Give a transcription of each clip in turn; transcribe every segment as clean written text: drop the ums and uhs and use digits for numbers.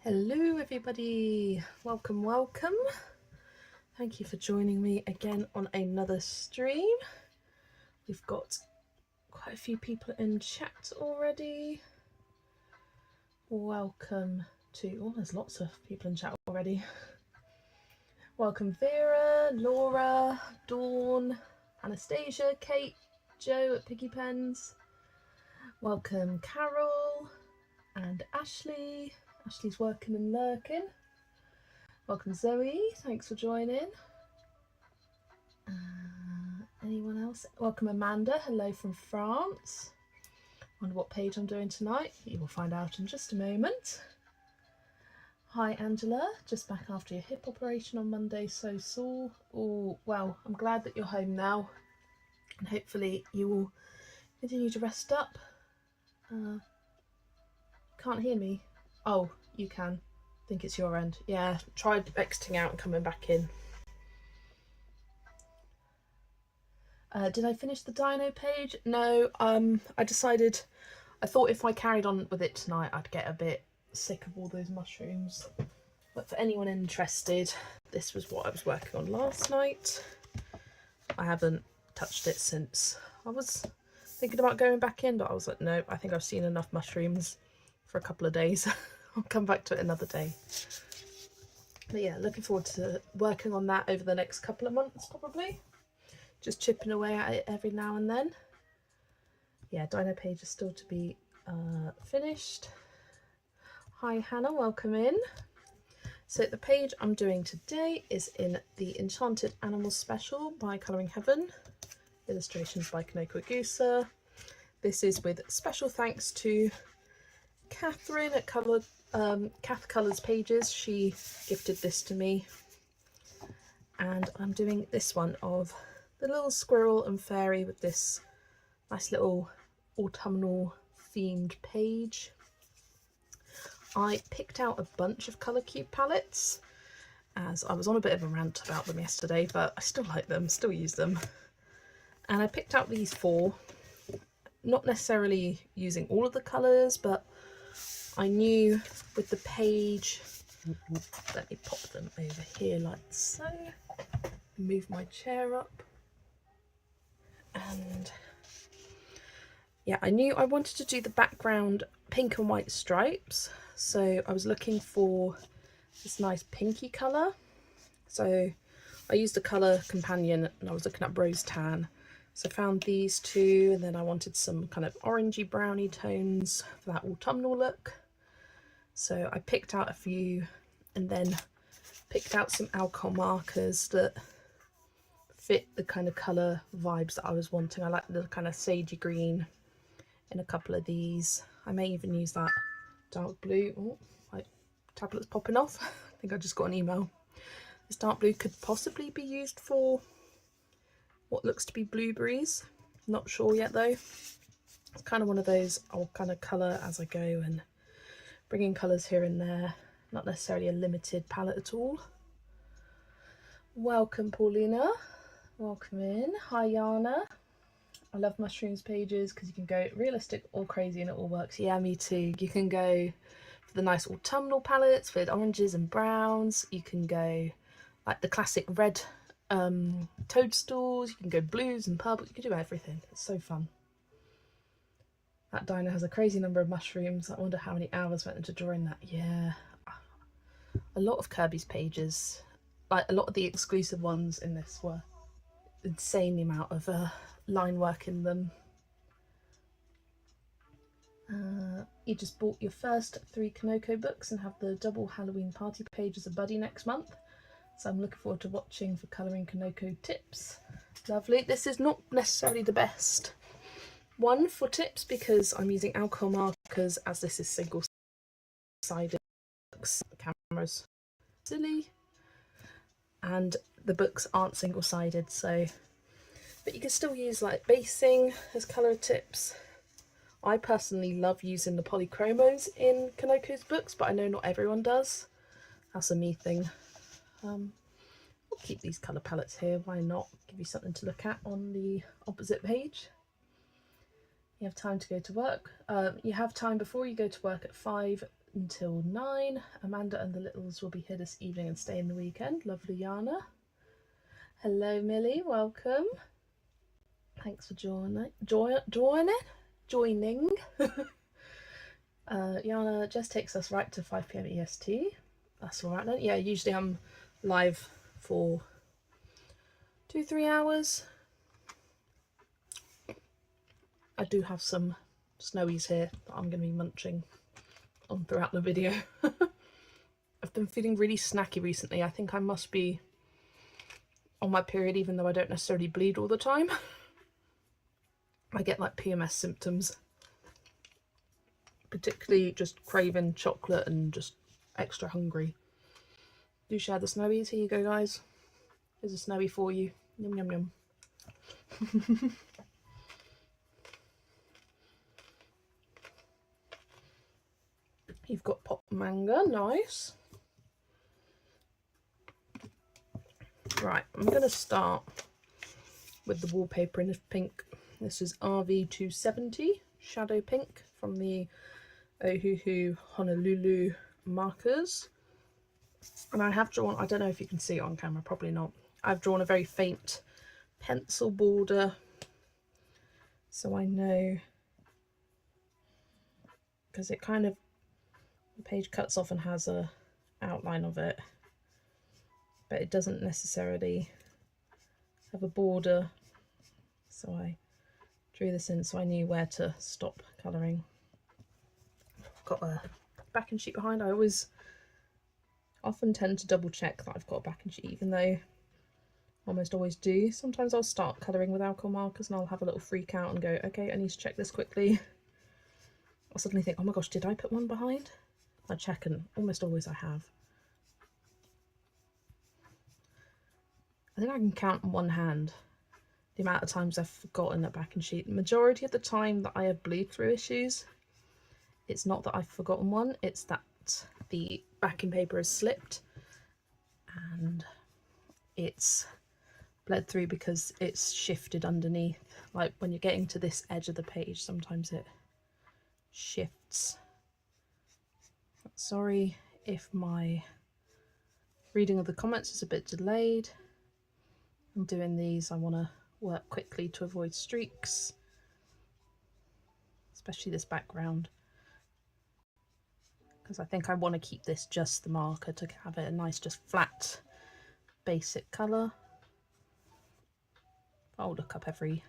Hello everybody, welcome. Thank you for joining me again on another stream. We've got quite a few people in chat already. Welcome to, there's lots of people in chat already. Welcome Vera, Laura, Dawn, Anastasia, Kate, Joe at Piggy Pens. Welcome Carol and Ashley. Ashley's working and lurking. Welcome Zoe, thanks for joining. Anyone else? Welcome Amanda, hello from France. Wonder what page I'm doing tonight. You will find out in just a moment. Hi Angela, just back after your hip operation on Monday, so sore. Oh, well, I'm glad that you're home now. And hopefully you will continue to rest up. Can't hear me? Oh, you can. I think it's your end. Yeah, tried exiting out and coming back in. Did I finish the dino page? No, I thought if I carried on with it tonight, I'd get a bit sick of all those mushrooms. But for anyone interested, this was what I was working on last night. I haven't touched it since I was thinking about going back in, but I was like, no, I think I've seen enough mushrooms for a couple of days. I'll come back to it another day. But yeah, looking forward to working on that over the next couple of months, probably. Just chipping away at it every now and then. Yeah, dino page is still to be finished. Hi Hannah, welcome in. So the page I'm doing today is in the Enchanted Animals Special by Colouring Heaven. Illustrations by Kanoko Egusa. This is with special thanks to Catherine at Cath Colours Pages. She gifted this to me. And I'm doing this one of the little squirrel and fairy with this nice little autumnal themed page. I picked out a bunch of colour cube palettes as I was on a bit of a rant about them yesterday, but I still like them, still use them. And I picked out these four, not necessarily using all of the colours, but I knew with the page, let me pop them over here like so, move my chair up. And yeah, I knew I wanted to do the background pink and white stripes, so I was looking for this nice pinky colour. So I used a colour companion and I was looking at rose tan, so I found these two, and then I wanted some kind of orangey browny tones for that autumnal look. So I picked out a few and then picked out some alcohol markers that fit the kind of colour vibes that I was wanting. I like the kind of sagey green in a couple of these. I may even use that dark blue. Oh, my tablet's popping off. I think I just got an email. This dark blue could possibly be used for what looks to be blueberries. Not sure yet though. It's kind of one of those, I'll kind of colour as I go and bring in colours here and there. Not necessarily a limited palette at all. Welcome Paulina. Welcome in. Hi Yana. I love mushrooms pages because you can go realistic or crazy and it all works. Yeah, me too. You can go for the nice autumnal palettes with oranges and browns. You can go like the classic red toadstools. You can go blues and purple. You can do everything. It's so fun. That dino has a crazy number of mushrooms. I wonder how many hours went into drawing that. Yeah. A lot of Kirby's pages, like a lot of the exclusive ones in this were insane amount of line work in them. You just bought your first 3 Kanoko books and have the double Halloween party page as a buddy next month, so I'm looking forward to watching for colouring Kanoko tips. Lovely. This is not necessarily the best one for tips because I'm using alcohol markers, as this is single-sided books. The camera's silly and the books aren't single-sided, so but you can still use like basing as colour tips. I personally love using the polychromos in Kanoko's books, but I know not everyone does. That's a me thing. We'll keep these colour palettes here, why not? Give you something to look at on the opposite page. You have time to go to work. You have time before you go to work at 5 until 9. Amanda and the littles will be here this evening and stay in the weekend. Lovely, Yana. Hello, Millie. Welcome. Thanks for joining. Yana just takes us right to 5 p.m. EST. That's all right then. Yeah, usually I'm live for 2-3 hours. I do have some snowies here that I'm going to be munching on throughout the video. I've been feeling really snacky recently. I think I must be on my period, even though I don't necessarily bleed all the time. I get like PMS symptoms, particularly just craving chocolate and just extra hungry. Do share the snowies. Here you go, guys. There's a snowy for you. Yum yum yum. You've got pop manga, nice. Right, I'm going to start with the wallpaper in pink. This is RV270 Shadow Pink from the Ohuhu Honolulu markers. And I have drawn, I don't know if you can see it on camera, probably not. I've drawn a very faint pencil border, so I know, because it kind of, the page cuts off and has a outline of it, but it doesn't necessarily have a border, so I drew this in so I knew where to stop colouring. I've got a backing sheet behind. I often tend to double check that I've got a backing sheet, even though I almost always do. Sometimes I'll start colouring with alcohol markers and I'll have a little freak out and go, okay, I need to check this quickly. I'll suddenly think, oh my gosh, did I put one behind? I check, and almost always I have. I think I can count on one hand the amount of times I've forgotten a backing sheet. The majority of the time that I have bleed through issues, it's not that I've forgotten one, it's that the backing paper has slipped and it's bled through because it's shifted underneath. Like when you're getting to this edge of the page, sometimes it shifts. Sorry if my reading of the comments is a bit delayed. I'm doing these, I want to work quickly to avoid streaks, especially this background, because I think I want to keep this just the marker to have it a nice, just flat, basic colour. I'll look up every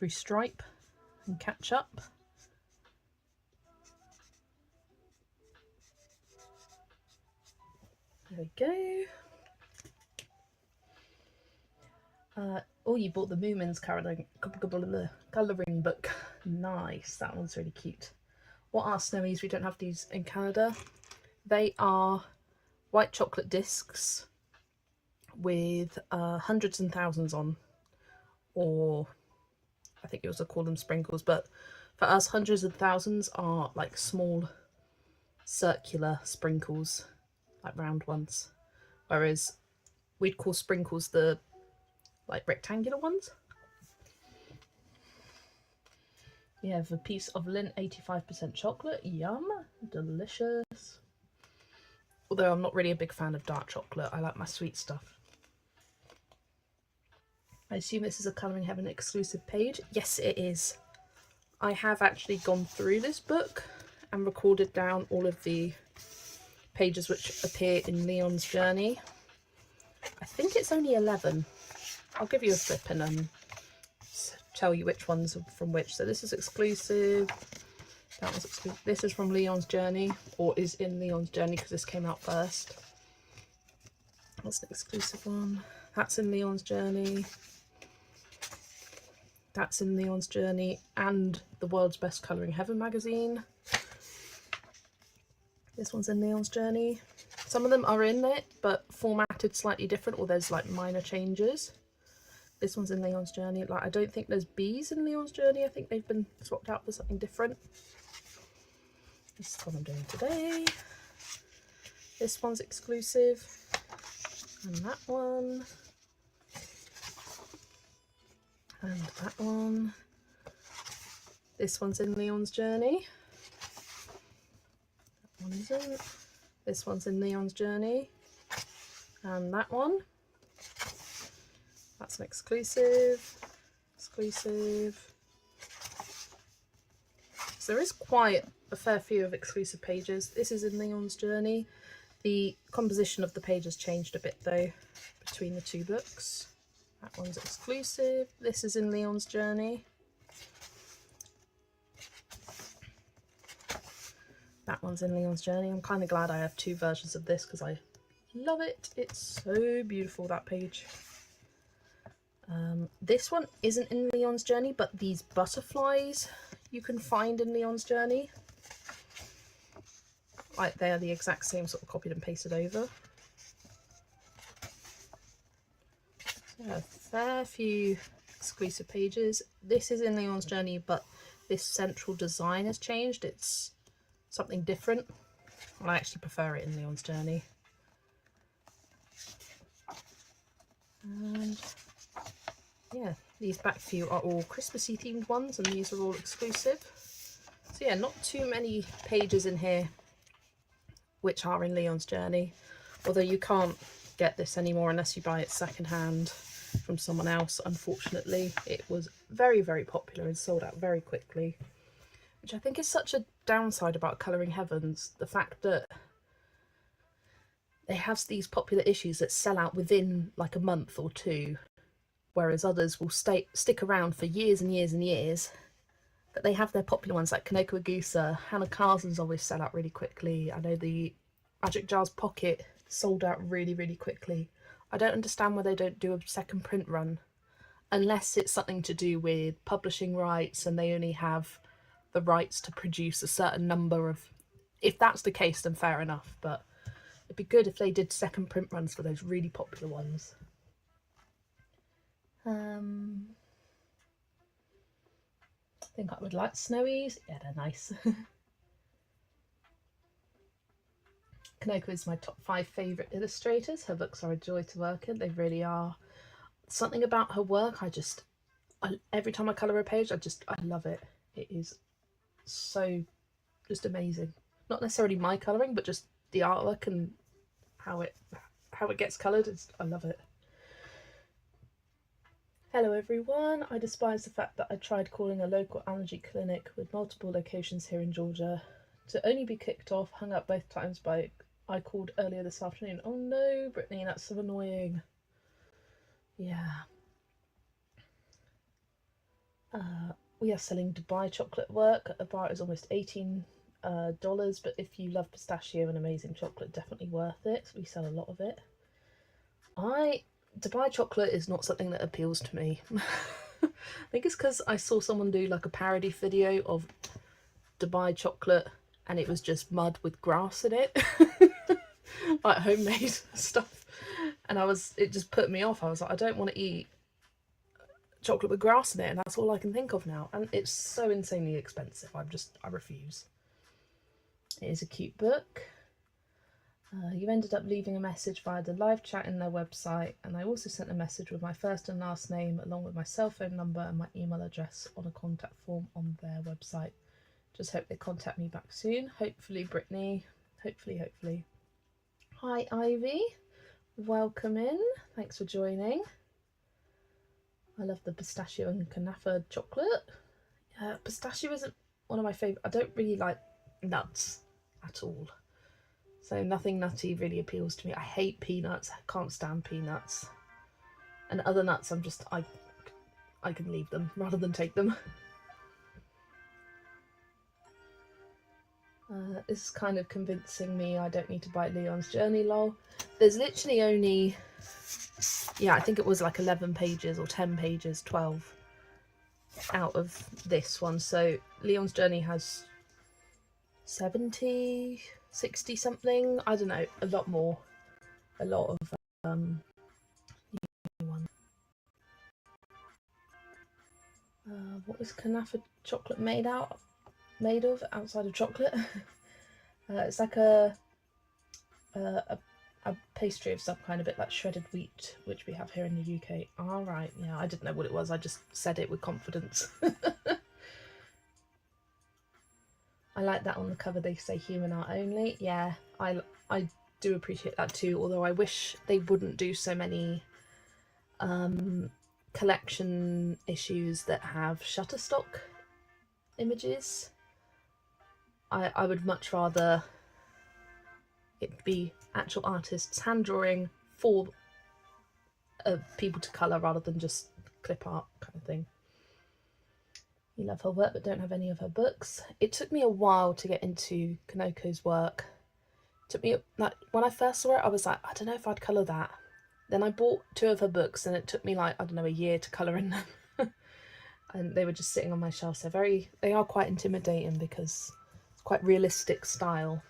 stripe and catch up. There we go. Oh, you bought the Moomins colouring book. Nice, that one's really cute. What are snowies? We don't have these in Canada. They are white chocolate discs with hundreds and thousands on, or I think you also call them sprinkles, but for us hundreds of thousands are like small circular sprinkles, like round ones, whereas we'd call sprinkles the like rectangular ones. You have a piece of Lindt 85% chocolate. Yum, delicious. Although I'm not really a big fan of dark chocolate, I like my sweet stuff. I assume this is a Colouring Heaven exclusive page. Yes, it is. I have actually gone through this book and recorded down all of the pages which appear in Leon's journey. I think it's only 11. I'll give you a flip and tell you which ones are from which. So this is exclusive, that one's exclusive. This is from Leon's journey, or is in Leon's journey because this came out first. That's the exclusive one. That's in Leon's journey. That's in Leon's journey and the World's Best Colouring Heaven magazine. This one's in Leon's journey. Some of them are in it, but formatted slightly different, or there's like minor changes. This one's in Leon's journey. Like, I don't think there's bees in Leon's journey. I think they've been swapped out for something different. This is what I'm doing today. This one's exclusive. And that one. And that one. This one's in Leon's journey. one isn't. This one's in Leon's Journey. And that one. That's an exclusive. Exclusive. So there is quite a fair few of exclusive pages. This is in Leon's Journey. The composition of the page has changed a bit though between the two books. That one's exclusive. This is in Leon's Journey. That one's in Leon's Journey. I'm kind of glad I have two versions of this because I love it. It's so beautiful, that page. This one isn't in Leon's Journey, but these butterflies you can find in Leon's Journey. Like, they are the exact same, sort of copied and pasted over. So a fair few exclusive pages. This is in Leon's Journey, but this central design has changed. It's something different. I actually prefer it in Leon's Journey. And yeah, these back few are all Christmassy themed ones, and these are all exclusive. So yeah, not too many pages in here which are in Leon's Journey, although you can't get this anymore unless you buy it secondhand from someone else. Unfortunately, it was very, very popular and sold out very quickly, which I think is such a downside about Colouring Heavens, the fact that they have these popular issues that sell out within like a month or two, whereas others will stick around for years and years and years. But they have their popular ones like Kanoko Egusa. Hannah Carson's always sell out really quickly. I know the Magic Jars Pocket sold out really, really quickly. I don't understand why they don't do a second print run, unless it's something to do with publishing rights and they only have the rights to produce a certain number of... If that's the case, then fair enough, but it'd be good if they did second print runs for those really popular ones. I think I would like Snowies. Yeah, they're nice. Kanoko is my top 5 favourite illustrators. Her books are a joy to work in. They really are. Something about her work, every time I colour a page, I love it. It is so just amazing. Not necessarily my colouring, but just the artwork and how it gets coloured. I love it. Hello everyone. I despise the fact that I tried calling a local allergy clinic with multiple locations here in Georgia to only be kicked off, hung up both times by I called earlier this afternoon. Oh no, Brittany, that's so annoying. Yeah. We are selling Dubai chocolate work. At the bar is almost $18, but if you love pistachio and amazing chocolate, definitely worth it. We sell a lot of it. Dubai chocolate is not something that appeals to me. I think it's because I saw someone do like a parody video of Dubai chocolate and it was just mud with grass in it. Like homemade stuff. And it just put me off. I was like, I don't want to eat chocolate with grass in it, and that's all I can think of now. And it's so insanely expensive. I refuse. It is a cute book. You ended up leaving a message via the live chat in their website, and I also sent a message with my first and last name along with my cell phone number and my email address on a contact form on their website. Just hope they contact me back soon. Hopefully, Brittany. Hopefully. Hi, Ivy. Welcome in. Thanks for joining. I love the pistachio and kunafa chocolate. Pistachio isn't one of my favourite. I don't really like nuts at all. So nothing nutty really appeals to me. I hate peanuts. I can't stand peanuts. And other nuts, I can leave them rather than take them. This is kind of convincing me I don't need to buy Leon's Journey, lol. There's literally only, I think it was like 11 pages or 10 pages, 12 out of this one. So Leon's Journey has 70, 60 something, I don't know, a lot more. A lot of what is kunafa chocolate made of outside of chocolate? It's like a pastry of some kind, a bit like shredded wheat, which we have here in the UK. All right, yeah, I didn't know what it was. I just said it with confidence. I like that on the cover they say human art only. Yeah, I do appreciate that too, although I wish they wouldn't do so many collection issues that have Shutterstock images. I would much rather it be actual artists hand drawing for people to colour rather than just clip art kind of thing. You love her work but don't have any of her books. It took me a while to get into Kanoko's work. It took me, like, when I first saw it I was like, I don't know if I'd colour that. Then I bought 2 of her books and it took me like, I don't know, a year to colour in them. And they were just sitting on my shelf. So they are quite intimidating because it's quite realistic style.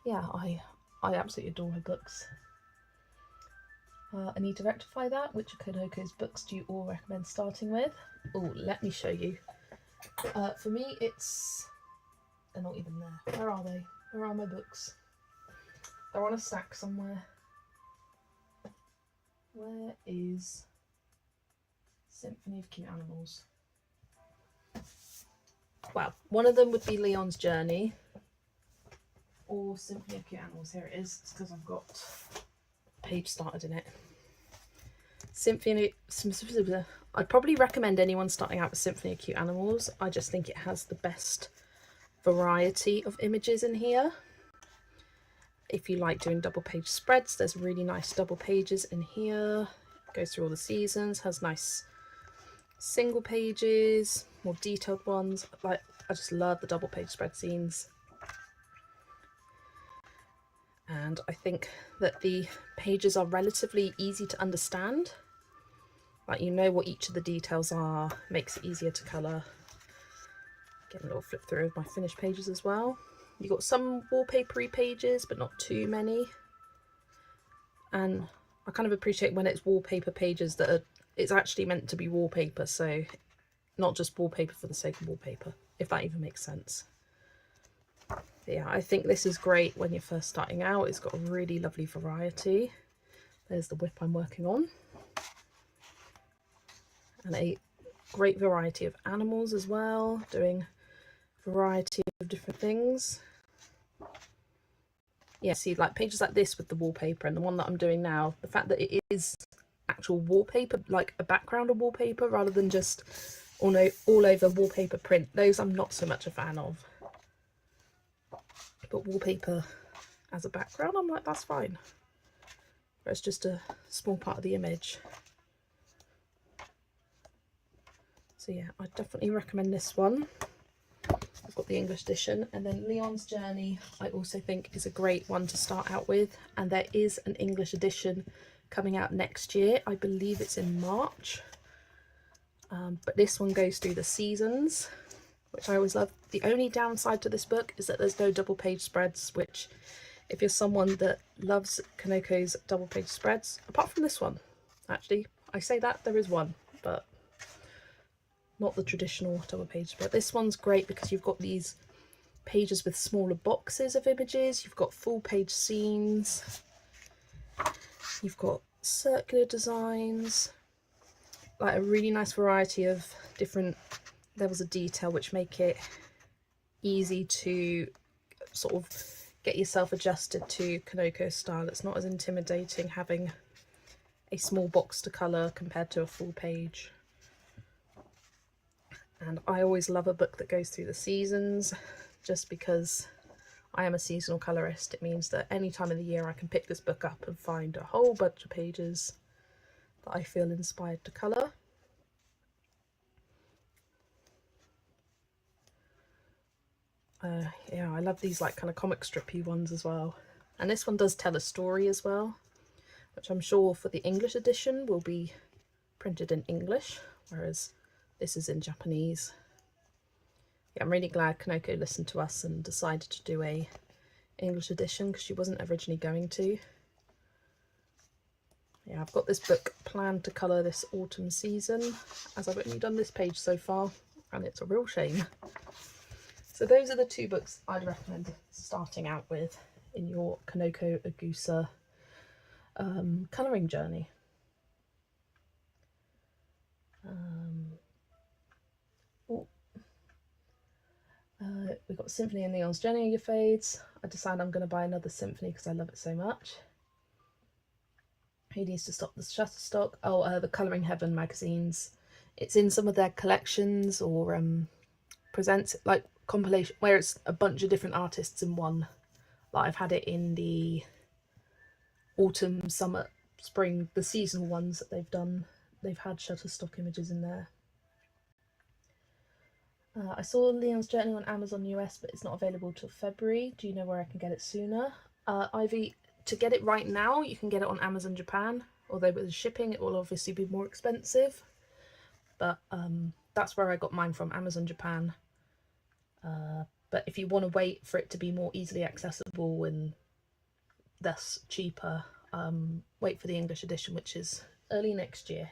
Yeah, I absolutely adore her books. I need to rectify that. Which of Kanoko's books do you all recommend starting with? Oh, let me show you. For me, they're not even there. Where are they? Where are my books? They're on a stack somewhere. Where is Symphony of Cute Animals? Well, one of them would be Leon's Journey or Symphony of Cute Animals. Here it is. It's because I've got a page started in it. I'd probably recommend anyone starting out with Symphony of Cute Animals. I just think it has the best variety of images in here. If you like doing double page spreads, there's really nice double pages in here. It goes through all the seasons, has nice single pages, more detailed ones. Like, I just love the double page spread scenes. And I think that the pages are relatively easy to understand. Like, you know what each of the details are, makes it easier to colour. Get a little flip through of my finished pages as well. You've got some wallpapery pages, but not too many. And I kind of appreciate when it's wallpaper pages that it's actually meant to be wallpaper, so not just wallpaper for the sake of wallpaper, if that even makes sense. But yeah, I think this is great when you're first starting out. It's got a really lovely variety. There's the whip I'm working on. And a great variety of animals as well, doing a variety of different things. Yeah, see, like pages like this with the wallpaper and the one that I'm doing now, the fact that it is actual wallpaper, like a background of wallpaper rather than just all over wallpaper print, those I'm not so much a fan of. But wallpaper as a background, I'm like, that's fine. But it's just a small part of the image. So yeah, I definitely recommend this one. I've got the English edition, and then Leon's Journey I also think is a great one to start out with, and there is an English edition coming out next year. I believe it's in March, but this one goes through the seasons, which I always love. The only downside to this book is that there's no double page spreads, which if you're someone that loves Kanoko's double page spreads, apart from this one, actually, I say that there is one, but not the traditional double page spread. This one's great because you've got these pages with smaller boxes of images, you've got full page scenes, you've got circular designs, like a really nice variety of different levels of detail which make it easy to sort of get yourself adjusted to Kanoko's style. It's not as intimidating having a small box to colour compared to a full page. And I always love a book that goes through the seasons, just because I am a seasonal colorist. It means that any time of the year I can pick this book up and find a whole bunch of pages that I feel inspired to colour. Yeah, I love these like kind of comic strippy ones as well. And this one does tell a story as well, which I'm sure for the English edition will be printed in English, whereas this is in Japanese. Yeah, I'm really glad Kanoko listened to us and decided to do a English edition, because she wasn't originally going to. Yeah, I've got this book planned to colour this autumn season, as I've only done this page so far, and it's a real shame. So those are the 2 books I'd recommend starting out with in your Kanoko Egusa colouring journey. got Symphony and Neon's Journey of Your Fades. I decided I'm going to buy another Symphony because I love it so much. Who needs to stop the Shutterstock? Oh, the Colouring Heaven magazines. It's in some of their collections or presents, like compilation, where it's a bunch of different artists in one. Like I've had it in the autumn, summer, spring, the seasonal ones that they've done. They've had Shutterstock images in there. I saw Leon's Journey on Amazon US, but it's not available till February. Do you know where I can get it sooner? Ivy, to get it right now, you can get it on Amazon Japan, although with the shipping it will obviously be more expensive. But that's where I got mine from, Amazon Japan. But if you want to wait for it to be more easily accessible and thus cheaper, wait for the English edition, which is early next year.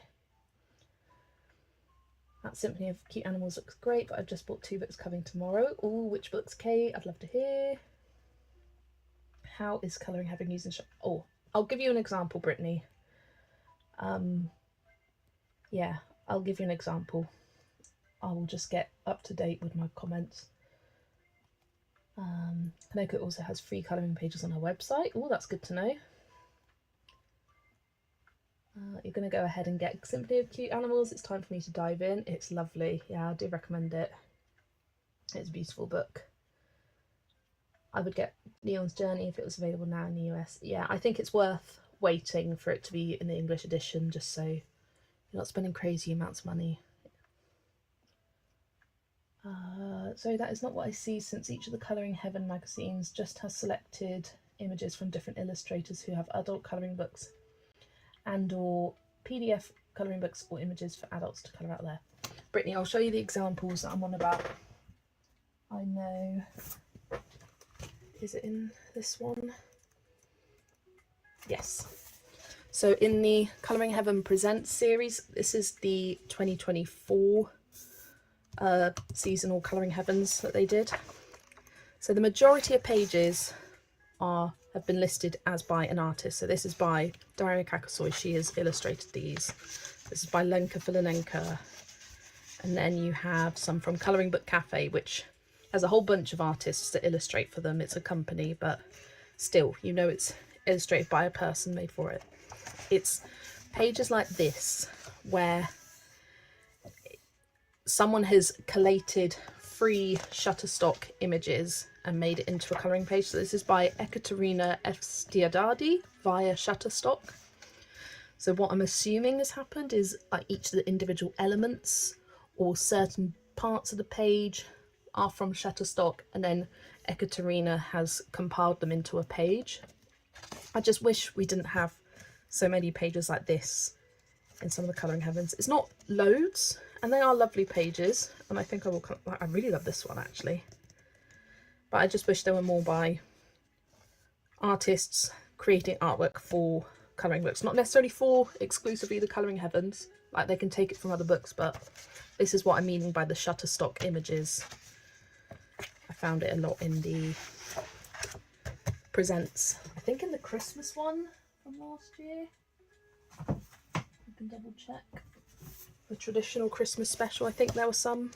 That Symphony of Cute Animals looks great, but I've just bought 2 books coming tomorrow. Ooh, which books, Kate? I'd love to hear. How is colouring having used in shop? Oh, I'll give you an example, Brittany. Yeah, I'll give you an example. I will just get up to date with my comments. Kanoko also has free colouring pages on her website. Oh, that's good to know. You're going to go ahead and get Symphony of Cute Animals. It's time for me to dive in. It's lovely. Yeah, I do recommend it. It's a beautiful book. I would get Neon's Journey if it was available now in the US. Yeah, I think it's worth waiting for it to be in the English edition, just so you're not spending crazy amounts of money. So that is not what I see, since each of the Colouring Heaven magazines just has selected images from different illustrators who have adult colouring books and or PDF colouring books or images for adults to colour out there. Brittany, I'll show you the examples that I'm on about. I know. Is it in this one? Yes. So in the Colouring Heaven Presents series, this is the 2024 seasonal Colouring Heavens that they did. So the majority of pages have been listed as by an artist. So this is by Daria Kakasoi, she has illustrated these. This is by Lenka Filinenka. And then you have some from Colouring Book Cafe, which has a whole bunch of artists that illustrate for them. It's a company, but still, you know it's illustrated by a person made for it. It's pages like this where someone has collated free Shutterstock images and made it into a colouring page. So this is by Ekaterina Efstiadadi via Shutterstock. So what I'm assuming has happened is like each of the individual elements or certain parts of the page are from Shutterstock, and then Ekaterina has compiled them into a page. I just wish we didn't have so many pages like this in some of the Colouring Heavens. It's not loads, and they are lovely pages, and I think I really love this one actually. But I just wish there were more by artists creating artwork for colouring books, not necessarily for exclusively the Colouring Heavens, like they can take it from other books, but this is what I'm meaning by the Shutterstock images. I found it a lot in the Presents, I think in the Christmas one from last year. I can double check. The traditional Christmas special, I think there were some.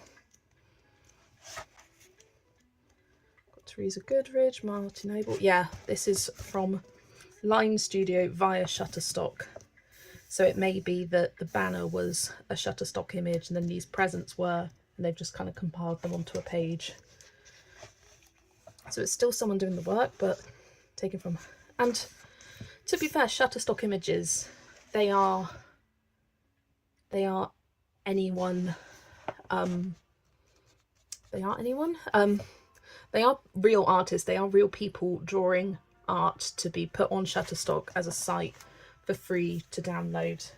Got Teresa Goodridge, Martin Noble. Yeah, this is from Line Studio via Shutterstock. So it may be that the banner was a Shutterstock image and then these presents were, and they've just kind of compiled them onto a page. So it's still someone doing the work, but taken from. And to be fair, Shutterstock images, they are anyone. They are real artists. They are real people drawing art to be put on Shutterstock as a site for free to download.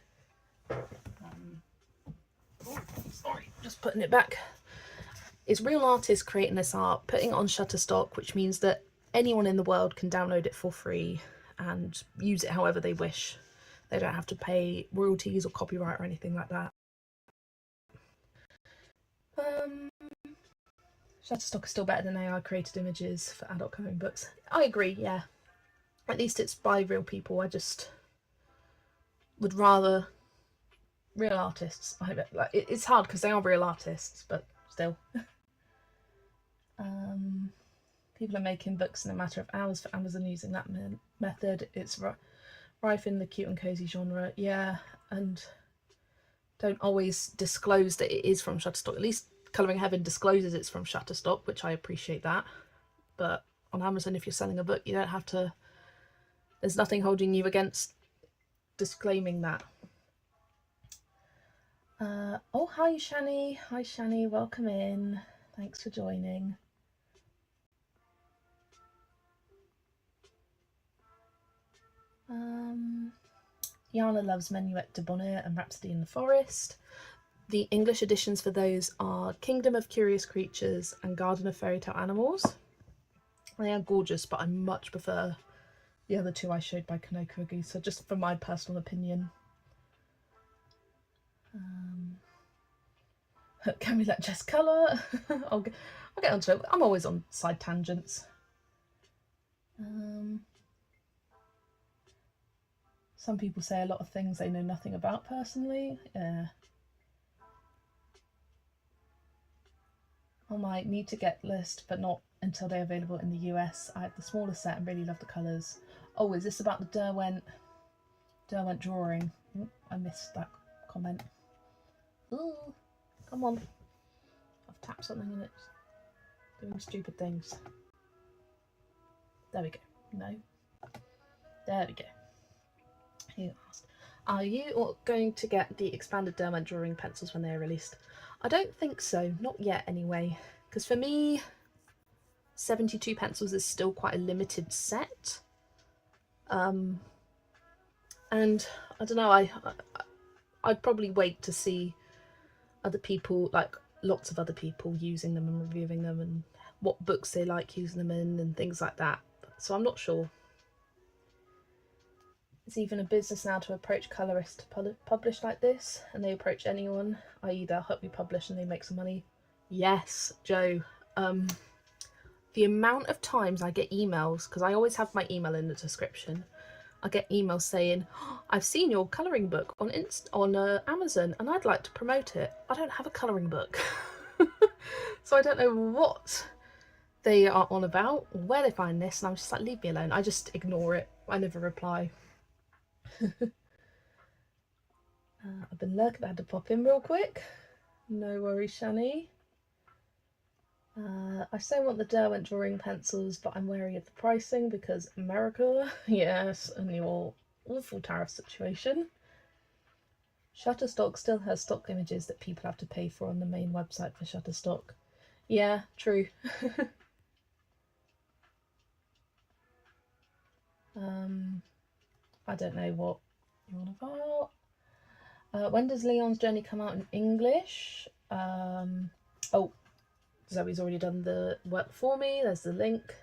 Sorry, just putting it back. It's real artists creating this art, putting it on Shutterstock, which means that anyone in the world can download it for free and use it however they wish. They don't have to pay royalties or copyright or anything like that. Shutterstock is still better than AI created images for adult colouring books. I agree, yeah. At least it's by real people. I just would rather real artists. It's hard because they are real artists, but still. People are making books in a matter of hours for Amazon using that method. It's rife in the cute and cozy genre. Yeah, and don't always disclose that it is from Shutterstock. At least Colouring Heaven discloses it's from Shutterstock, which I appreciate that. But on Amazon, if you're selling a book, you don't have to. There's nothing holding you against disclaiming that. Oh, hi Shani. Hi Shani, welcome in. Thanks for joining. Yana loves Menuet de Bonheur and Rhapsody in the Forest. The English editions for those are Kingdom of Curious Creatures and Garden of Fairy Tale Animals. They are gorgeous, but I much prefer the other two I showed by Kanoko Egusa, just from my personal opinion. Can we let Jess colour? I'll get onto it. I'm always on side tangents. Some people say a lot of things they know nothing about personally. Yeah. On my need to get list, but not until they're available in the US. I have the smaller set and really love the colours. Oh, is this about the Derwent drawing? Ooh, I missed that comment. Ooh, come on. I've tapped something and it's doing stupid things. There we go. No. There we go. You asked, are you going to get the expanded Derwent drawing pencils when they're released? I don't think so, not yet anyway, because for me 72 pencils is still quite a limited set, and I don't know, I'd probably wait to see other people, like lots of other people using them and reviewing them and what books they like using them in and things like that, so I'm not sure. It's even a business now to approach colourists to publish like this, and they approach anyone, i.e. they'll help you publish and they make some money. Yes, Joe. The amount of times I get emails, because I always have my email in the description, I get emails saying, oh, I've seen your colouring book on Amazon and I'd like to promote it. I don't have a colouring book. So I don't know what they are on about, or where they find this, and I'm just like, leave me alone. I just ignore it. I never reply. I've been lurking, but I had to pop in real quick. No worries, Shani. I so want the Derwent drawing pencils, but I'm wary of the pricing because America, yes, and your awful tariff situation. Shutterstock still has stock images that people have to pay for on the main website for Shutterstock. Yeah, true. I don't know what you're on about. When does Leon's Journey come out in English? Oh, Zoe's already done the work for me. There's the link. In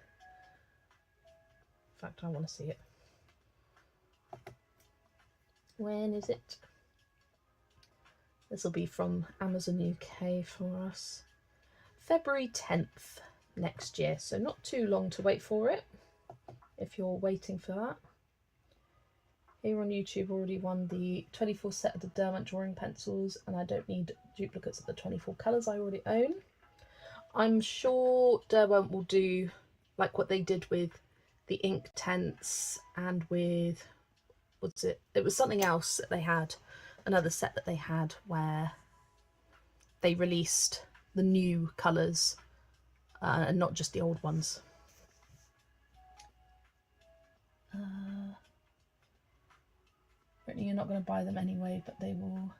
fact, I want to see it. When is it? This will be from Amazon UK for us. February 10th next year, so not too long to wait for it, if you're waiting for that. Here on YouTube already won the 24 set of the Derwent drawing pencils, and I don't need duplicates of the 24 colours I already own. I'm sure Derwent will do like what they did with the Inktense and with, what's it? It was something else that they had, another set that they had where they released the new colours and not just the old ones. Brittany, you're not going to buy them anyway, but they will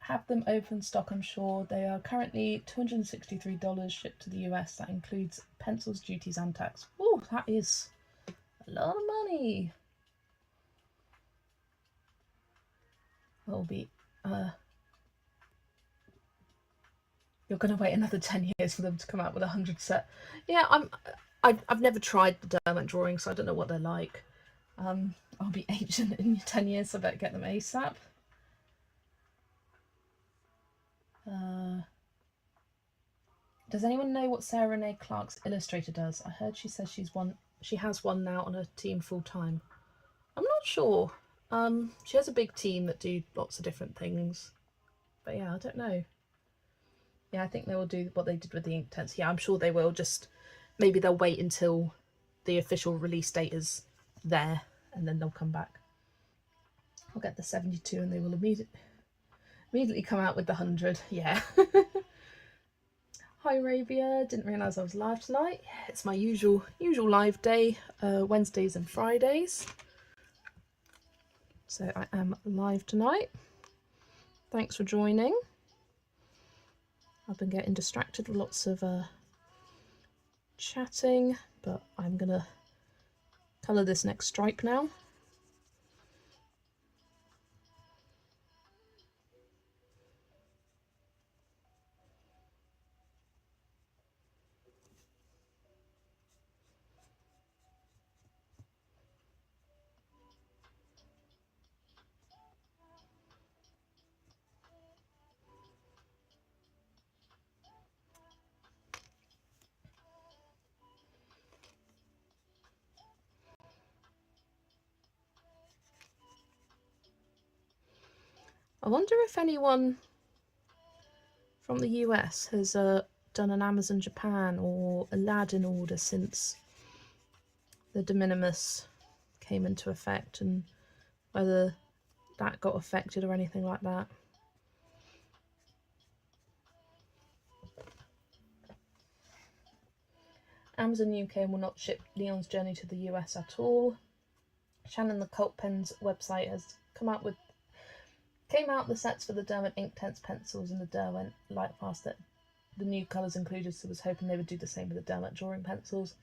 have them open stock, I'm sure. They are currently $263 shipped to the US. That includes pencils, duties and tax. Oh, that is a lot of money. Will be you're going to wait another 10 years for them to come out with 100 set. Yeah, I've never tried the Derwent drawing, so I don't know what they're like. I'll be ancient in 10 years, so I better get them ASAP. Does anyone know what Sarah Renee Clark's illustrator does? I heard she says she has one now on her team full time. I'm not sure. She has a big team that do lots of different things. But yeah, I don't know. Yeah, I think they will do what they did with the Inktense. Yeah, I'm sure they will. Just maybe they'll wait until the official release date is there and then they'll come back. I'll get the 72 and they will immediately come out with the 100. Yeah. Hi Arabia, didn't realise I was live tonight. It's my usual live day, Wednesdays and Fridays. So I am live tonight. Thanks for joining. I've been getting distracted with lots of chatting, but I'm gonna colour this next stripe now. I wonder if anyone from the US has done an Amazon Japan or Aladdin order since the de minimis came into effect, and whether that got affected or anything like that. Amazon UK will not ship Leon's Journey to the US at all. Shannon the Cult Pens website has came out the sets for the Derwent Inktense pencils and the Derwent Lightfast that the new colours included, so I was hoping they would do the same with the Derwent drawing pencils.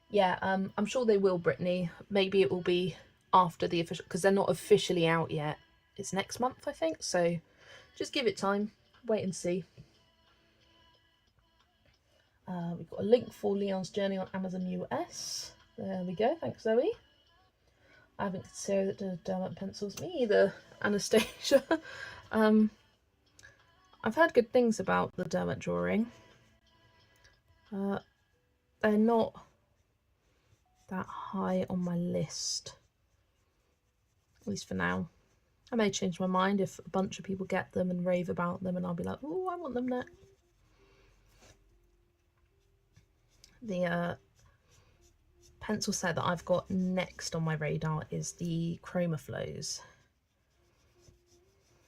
Yeah, I'm sure they will, Brittany. Maybe it will be after the official, because they're not officially out yet. It's next month, I think, so just give it time. Wait and see. We've got a link for Leon's Journey on Amazon US. There we go. Thanks, Zoe. I haven't considered the Derwent pencils. Me either, Anastasia. I've heard good things about the Derwent drawing. They're not that high on my list, at least for now. I may change my mind if a bunch of people get them and rave about them, and I'll be like, oh, I want them next. The pencil set that I've got next on my radar is the Chroma Flows,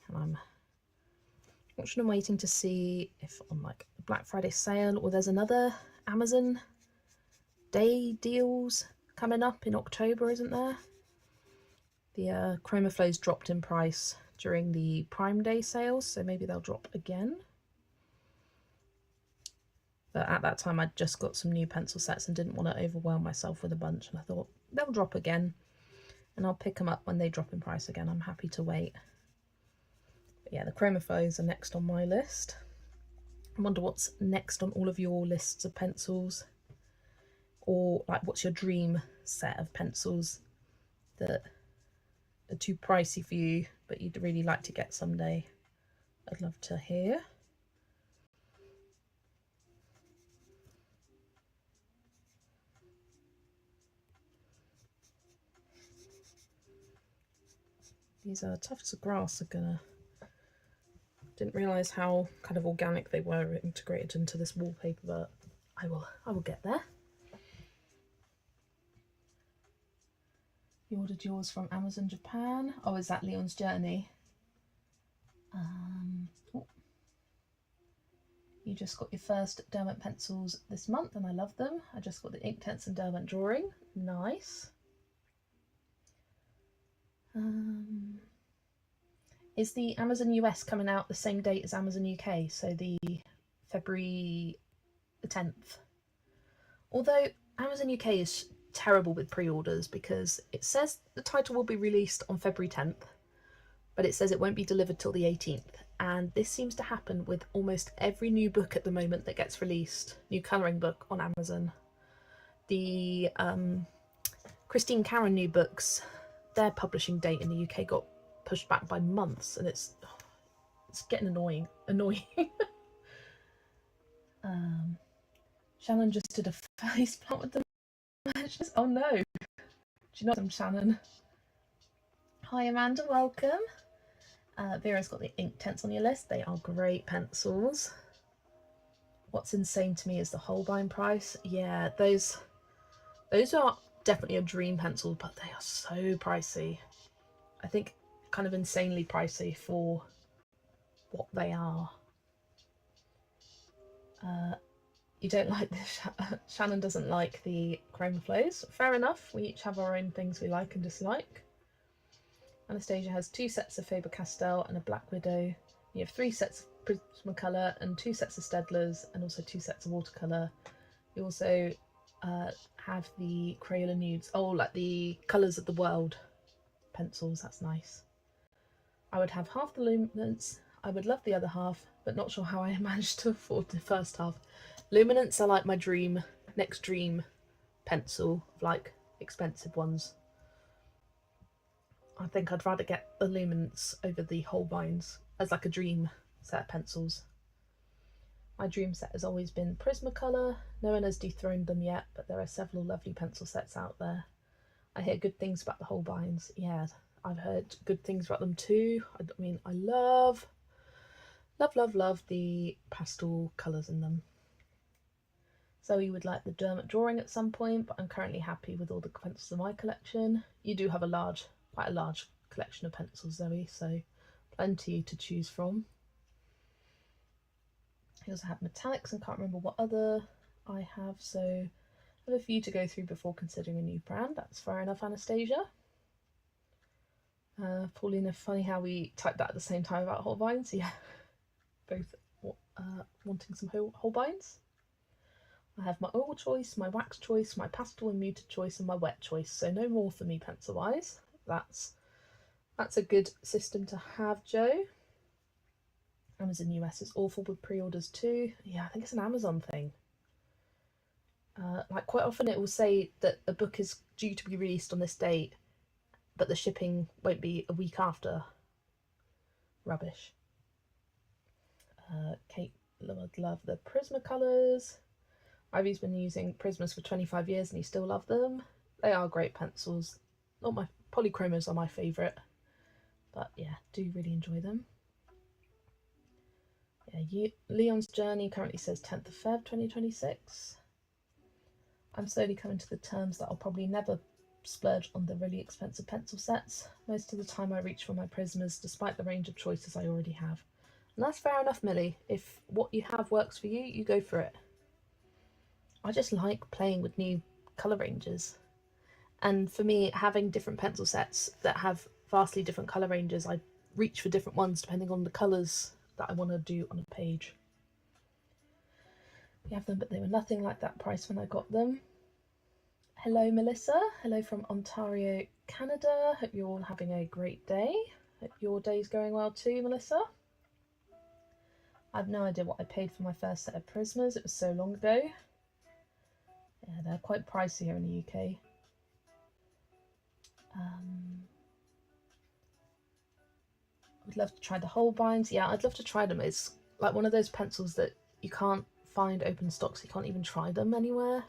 and I'm watching and waiting to see if on like Black Friday sale, or there's another Amazon Day deals coming up in October, isn't there? The Chroma Flows dropped in price during the Prime Day sales, so maybe they'll drop again. But at that time I'd just got some new pencil sets and didn't want to overwhelm myself with a bunch, and I thought they'll drop again and I'll pick them up when they drop in price again. I'm happy to wait. But yeah, the Chroma Flows are next on my list. I wonder what's next on all of your lists of pencils, or like what's your dream set of pencils that are too pricey for you but you'd really like to get someday. I'd love to hear. These tufts of grass are gonna... Didn't realise how kind of organic they were integrated into this wallpaper, but I will get there. You ordered yours from Amazon Japan. Oh, is that Leon's Journey? Oh. You just got your first Derwent pencils this month, and I love them. I just got the Inktense and Derwent drawing. Nice. Is the Amazon US coming out the same date as Amazon UK, so the February the 10th? Although Amazon UK is terrible with pre-orders, because it says the title will be released on February 10th, but it says it won't be delivered till the 18th, and this seems to happen with almost every new book at the moment that gets released, new colouring book on Amazon. The Christine Karen new books, their publishing date in the UK got pushed back by months, and it's getting annoying. Shannon just did a face plant with the matches. Oh no, do you know them, Shannon? Hi Amanda, welcome. Vera's got the Inktense on your list. They are great pencils. What's insane to me is the Holbein price. Yeah, those are definitely a dream pencil, but they are so pricey. I think kind of insanely pricey for what they are. You don't like this. Shannon doesn't like the chrome flows. Fair enough. We each have our own things we like and dislike. Anastasia has 2 sets of Faber-Castell and a Black Widow. You have 3 sets of Prismacolor and 2 sets of Staedtlers and also 2 sets of watercolour. You also have the Crayola Nudes. Oh, like the Colours of the World pencils. That's nice. I would have half the luminance. I would love the other half, but not sure how I managed to afford the first half. Luminance are like my next dream pencil, like expensive ones. I think I'd rather get the Luminance over the Holbeins as like a dream set of pencils. My dream set has always been Prismacolor. No one has dethroned them yet, but there are several lovely pencil sets out there. I hear good things about the Holbeins. Yeah, I've heard good things about them too. I mean, I love the pastel colours in them. Zoe would like the Dermot drawing at some point, but I'm currently happy with all the pencils in my collection. You do have quite a large collection of pencils, Zoe, so plenty to choose from. I also have metallics and can't remember what other I have, so I have a few to go through before considering a new brand. That's fair enough, Anastasia. Paulina, funny how we typed that at the same time about Holbeins. Yeah, both wanting some Holbeins. I have my oil choice, my wax choice, my pastel and muted choice, and my wet choice. So no more for me pencil-wise. That's a good system to have, Joe. Amazon US is awful with pre-orders too. Yeah, I think it's an Amazon thing. Like quite often it will say that a book is due to be released on this date, but the shipping won't be a week after. Rubbish. Kate would love the Prismacolors. Ivy's been using Prismas for 25 years and he still loves them. They are great pencils. Not my polychromos are my favourite, but yeah, do really enjoy them. Yeah, Leon's Journey currently says 10th of Feb 2026. I'm slowly coming to the terms that I'll probably never splurge on the really expensive pencil sets. Most of the time I reach for my Prismas despite the range of choices I already have. And that's fair enough, Millie. If what you have works for you, you go for it. I just like playing with new colour ranges. And for me, having different pencil sets that have vastly different colour ranges, I reach for different ones depending on the colours that I want to do on a page. We have them, but they were nothing like that price when I got them. Hello, Melissa. Hello from Ontario, Canada. Hope you're all having a great day. Hope your day's going well too, Melissa. I have no idea what I paid for my first set of Prismas. It was so long ago. Yeah, they're quite pricey here in the UK. I would love to try the Holbeins. Yeah, I'd love to try them. It's like one of those pencils that you can't find open stock, so you can't even try them anywhere.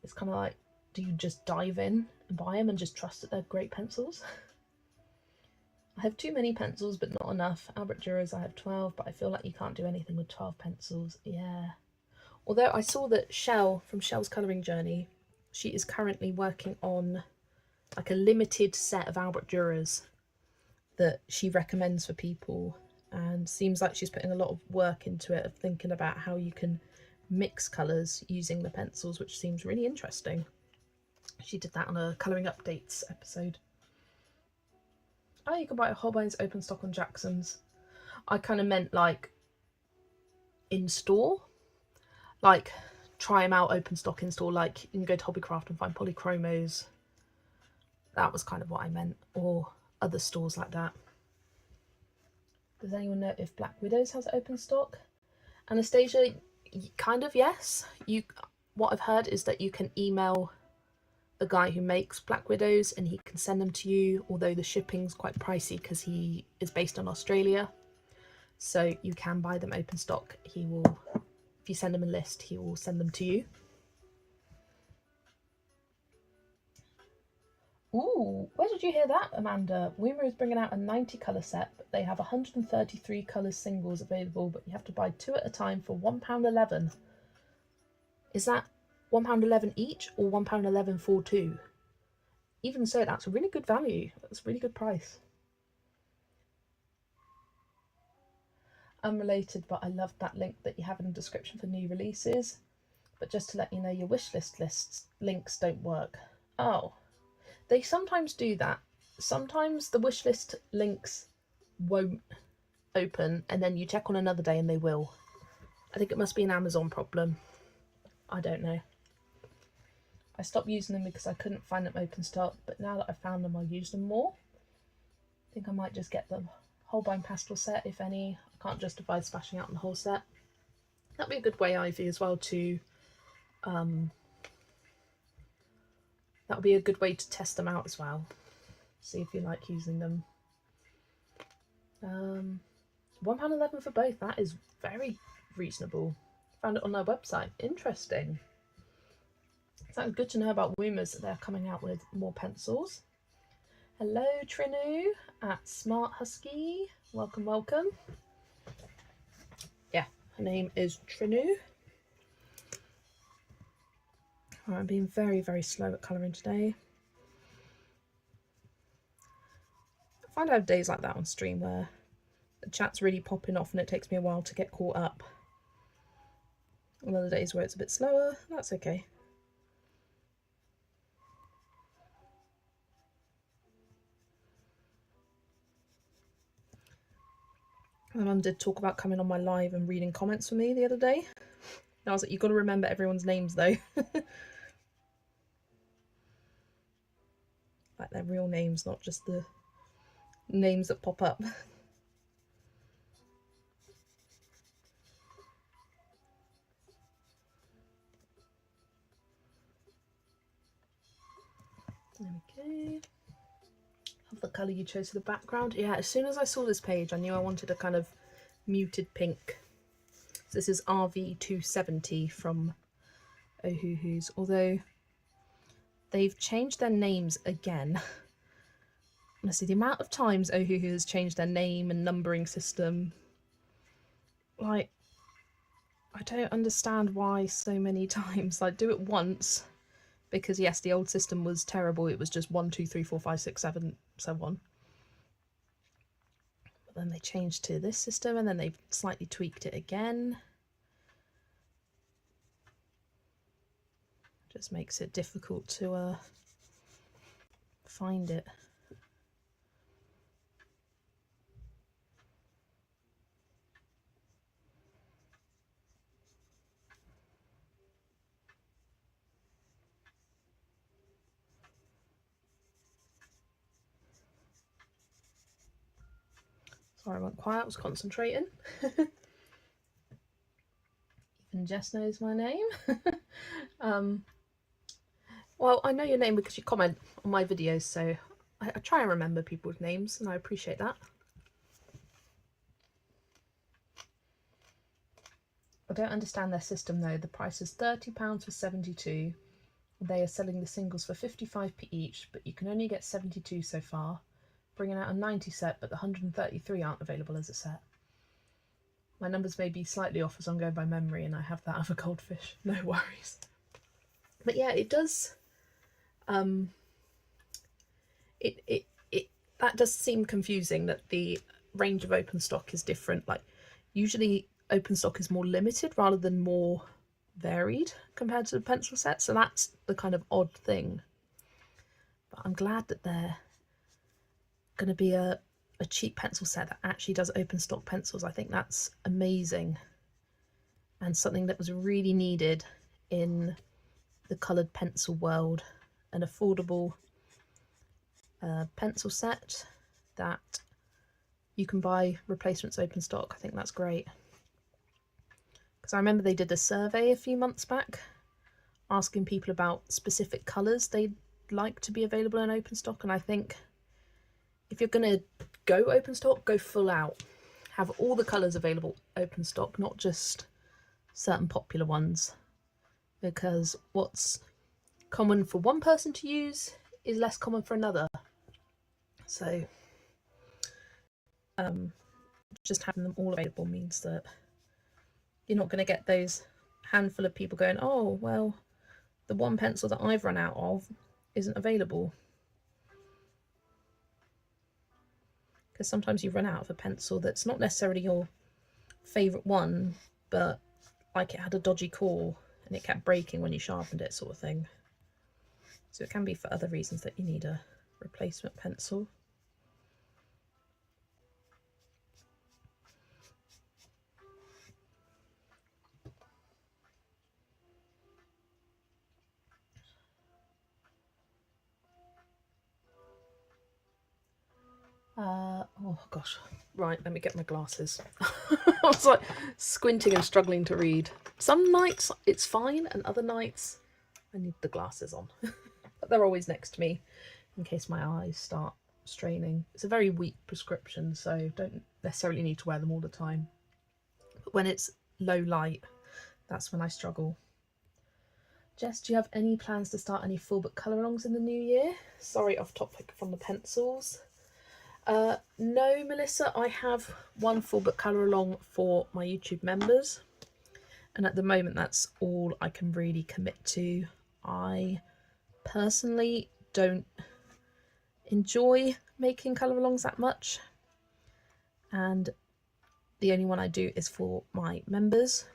It's kind of like, do you just dive in and buy them and just trust that they're great pencils? I have too many pencils, but not enough. Albert Duras, I have 12, but I feel like you can't do anything with 12 pencils. Yeah. Although I saw that Shell, from Shell's Colouring Journey, she is currently working on like a limited set of Albert Duras that she recommends for people, and seems like she's putting a lot of work into it, of thinking about how you can mix colours using the pencils, which seems really interesting. She did that on a Colouring Updates episode. Oh, you can buy Holbein's open stock on Jackson's. I kind of meant like in store, like try them out open stock in store, like you can go to Hobbycraft and find polychromos. That was kind of what I meant, or other stores like that. Does anyone know if Black Widows has open stock? Anastasia, kind of, yes. What I've heard is that you can email the guy who makes Black Widows and he can send them to you, although the shipping's quite pricey because he is based in Australia. So you can buy them open stock. He will, if you send him a list, he will send them to you. Ooh, where did you hear that, Amanda? Woomer is bringing out a 90 colour set, but they have 133 colours singles available, but you have to buy 2 at a time for £1.11. Is that £1.11 each or £1.11 for 2? Even so, that's a really good value. That's a really good price. Unrelated, but I love that link that you have in the description for new releases. But just to let you know, your wishlist lists links don't work. Oh, they sometimes do that. Sometimes the wishlist links won't open, and then you check on another day and they will. I think it must be an Amazon problem. I don't know. I stopped using them because I couldn't find them open stock, but now that I've found them, I'll use them more. I think I might just get the Holbein pastel set, if any. I can't justify splashing out on the whole set. That'd be a good way, Ivy, as well, to that'll be a good way to test them out as well. See if you like using them. £1.11 for both. That is very reasonable. Found it on their website. Interesting. Sounds good to know about rumours that they're coming out with more pencils. Hello, Trinu at Smart Husky. Welcome, welcome. Yeah, her name is Trinu. I'm being very, very slow at colouring today. I find I have days like that on stream where the chat's really popping off and it takes me a while to get caught up. And other days where it's a bit slower, that's okay. My mum did talk about coming on my live and reading comments for me the other day. And I was like, you've got to remember everyone's names though. Like their real names, not just the names that pop up. There we go. Love the colour you chose for the background. Yeah, as soon as I saw this page, I knew I wanted a kind of muted pink. So this is RV270 from Ohuhu's, although they've changed their names again. Honestly, the amount of times Ohuhu has changed their name and numbering system, like, I don't understand why so many times. Like, do it once, because yes, the old system was terrible. It was just 1, 2, 3, 4, 5, 6, 7, so on. But then they changed to this system, and then they've slightly tweaked it again. Just makes it difficult to find it. Sorry, I went quiet, I was concentrating. Even Jess knows my name. Well, I know your name because you comment on my videos, so I try and remember people's names, and I appreciate that. I don't understand their system though. The price is £30 for 72. They are selling the singles for 55p each, but you can only get 72 so far. Bringing out a 90 set, but the 133 aren't available as a set. My numbers may be slightly off as I'm going by memory, and I have that other goldfish. No worries. But yeah, it does. That does seem confusing that the range of open stock is different. Like, usually open stock is more limited rather than more varied compared to the pencil set, so that's the kind of odd thing. But I'm glad that they're going to be a cheap pencil set that actually does open stock pencils. I think that's amazing, and something that was really needed in the coloured pencil world. An affordable pencil set that you can buy replacements open stock. I think that's great, because I remember they did a survey a few months back asking people about specific colours they'd like to be available in open stock, and I think if you're going to go open stock, go full out. Have all the colours available open stock, not just certain popular ones, because what's common for one person to use is less common for another. So just having them all available means that you're not going to get those handful of people going, oh, well, the one pencil that I've run out of isn't available. Because sometimes you run out of a pencil that's not necessarily your favourite one, but like it had a dodgy core and it kept breaking when you sharpened it, sort of thing. So it can be for other reasons that you need a replacement pencil. Oh gosh, right, let me get my glasses. I was like squinting and struggling to read. Some nights it's fine and other nights I need the glasses on. But they're always next to me in case my eyes start straining. It's a very weak prescription, so don't necessarily need to wear them all the time. But when it's low light, that's when I struggle. Jess, do you have any plans to start any full book colour-alongs in the new year? Sorry, off topic from the pencils. No, Melissa, I have one full book colour along for my YouTube members, and at the moment that's all I can really commit to. I personally don't enjoy making colour alongs that much, and the only one I do is for my members,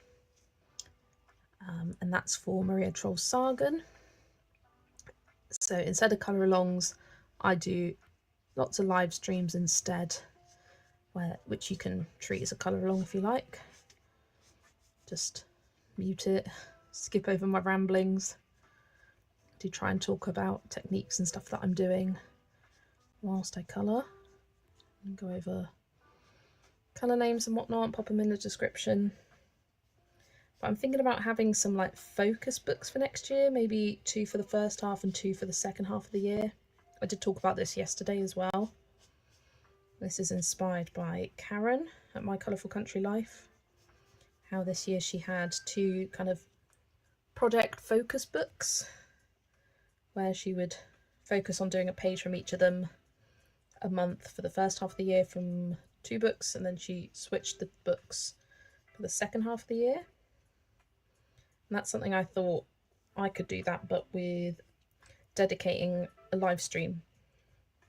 and that's for Maria Troll Sagan. So instead of colour alongs, I do lots of live streams instead, which you can treat as a colour along if you like. Just mute it, skip over my ramblings, do try and talk about techniques and stuff that I'm doing whilst I colour, and go over colour names and whatnot, pop them in the description. But I'm thinking about having some like focus books for next year, maybe 2 for the first half and 2 for the second half of the year. I did talk about this yesterday as well. This is inspired by Karen at My Colourful Country Life. How this year she had 2 kind of project focus books where she would focus on doing a page from each of them a month for the first half of the year from 2 books, and then she switched the books for the second half of the year. And that's something I thought I could do that, but with dedicating a live stream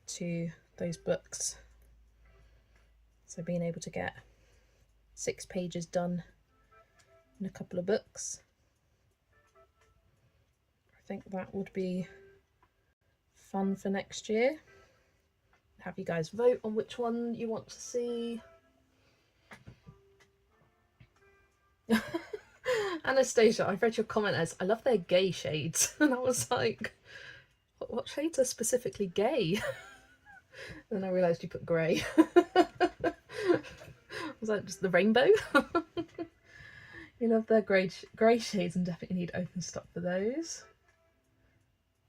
to those books. So being able to get 6 pages done in a couple of books. I think that would be fun for next year. Have you guys vote on which one you want to see. Anastasia, I've read your comment as, I love their gay shades. And I was like, what shades are specifically gay? And then I realised you put grey. Was that just the rainbow? You love their grey shades and definitely need open stock for those.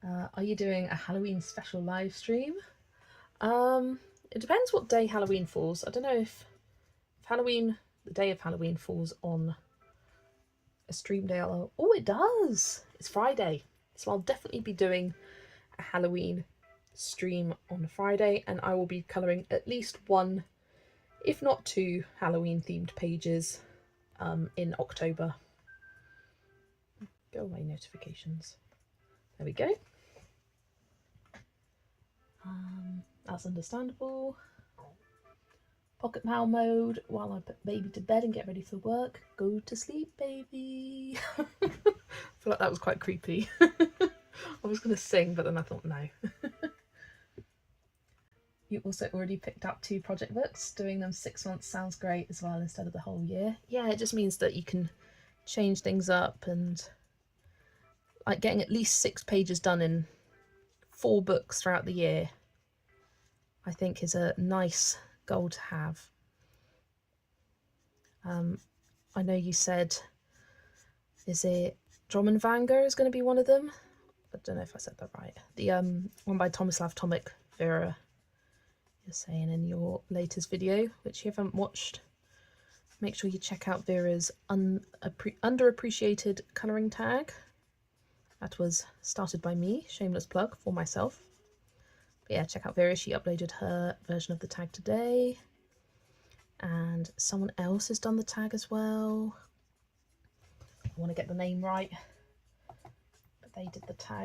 Are you doing a Halloween special live stream? It depends what day Halloween falls. I don't know if Halloween, the day of Halloween falls on a stream day. Oh, it does! It's Friday. So I'll definitely be doing a Halloween stream on Friday, and I will be colouring at least 1, if not 2, Halloween themed pages in October. Go away, notifications. There we go. That's understandable. Pocket Mal mode while I put baby to bed and get ready for work. Go to sleep, baby. I feel like that was quite creepy. I was going to sing, but then I thought no. You also already picked up 2 project books. Doing them 6 months sounds great as well instead of the whole year. Yeah, it just means that you can change things up, and like getting at least 6 pages done in 4 books throughout the year, I think is a nice goal to have. I know you said, is it Dromenvanger is going to be one of them? I don't know if I said that right. The one by Tomislav Tomic, Vera, you're saying in your latest video, which you haven't watched. Make sure you check out Vera's underappreciated colouring tag. That was started by me, shameless plug for myself. yeah, check out Vera. She uploaded her version of the tag today. And someone else has done the tag as well. I want to get the name right. But they did the tag